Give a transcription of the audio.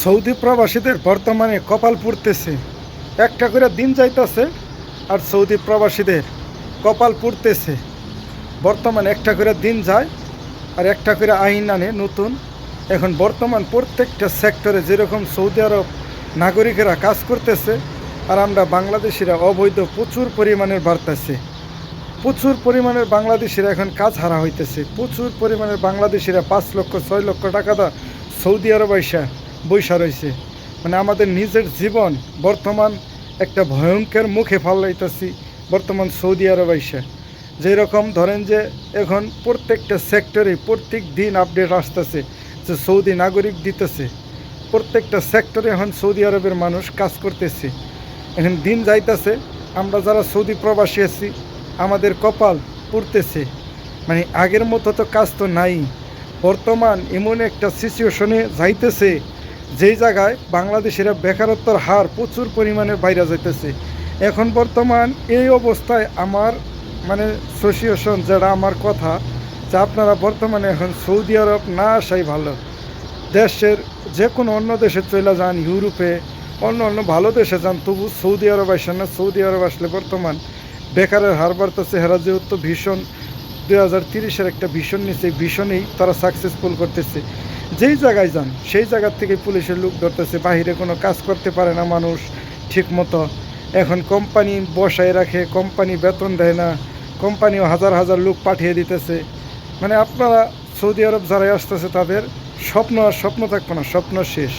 Saudi প্রবাসীদের বর্তমানে কপাল পুড়তেছে। একটা করে দিন যাইতেছে আর সৌদি প্রবাসীদের কপাল পুড়তেছে। বর্তমানে একটা করে দিন যায় আর একটা করে আইন আনে নতুন। এখন বর্তমান প্রত্যেকটা সেক্টরে যেরকম সৌদি আরব নাগরিকেরা কাজ করতেছে আর আমরা বাংলাদেশিরা অবৈধ প্রচুর পরিমাণের বাড়তেছে। প্রচুর পরিমাণের বাংলাদেশিরা এখন কাজ হারা হইতেছে। প্রচুর পরিমাণের বাংলাদেশিরা 5 লক্ষ 6 লক্ষ টাকা দা সৌদি আরব বৈশা রয়েছে। মানে আমাদের নিজের জীবন বর্তমান একটা ভয়ঙ্কর মুখে ফালাইতেছি বর্তমান সৌদি আরব যেরকম ধরেন যে এখন প্রত্যেকটা সেক্টরে প্রত্যেক দিন আপডেট আসতেছে যে সৌদি নাগরিক দিতেছে। প্রত্যেকটা সেক্টরে এখন সৌদি আরবের মানুষ কাজ করতেছে। এখন দিন যাইতেছে, আমরা যারা সৌদি প্রবাসী আছি আমাদের কপাল পুড়তেছে। মানে আগের মতো তো কাজ তো নাই। বর্তমান এমন একটা সিচুয়েশনে যাইতেছে যেই জায়গায় বাংলাদেশিরা বেকারত্বর হার প্রচুর পরিমাণে বাইরে যাইতেছে। এখন বর্তমান এই অবস্থায় আমার মানে সিচুয়েশন যেটা আমার কথা যে আপনারা বর্তমানে এখন সৌদি আরব না আসাই ভালো। দেশের যে কোনো অন্য দেশে চলে যান, ইউরোপে অন্য অন্য ভালো দেশে যান, তবু সৌদি আরব আসেন না। সৌদি আরব আসলে বর্তমান বেকারের হার বাড়তেছে। হেরা যেহেতু ভীষণ 2030-এর একটা ভিশন নিচ্ছে, এই ভিশনেই তারা সাকসেসফুল করতেছে। যেই জায়গায় যান সেই জায়গার থেকে পুলিশের লোক ধরতেছে, বাহিরে কোনো কাজ করতে পারে না মানুষ ঠিক মতো। এখন কোম্পানি বসায় রাখে, কোম্পানি বেতন দেয় না, কোম্পানিও হাজার হাজার লোক পাঠিয়ে দিতেছে। মানে আপনারা সৌদি আরব যারাই আসতেছে তাদের স্বপ্ন আর স্বপ্ন থাকবে না, স্বপ্ন শেষ।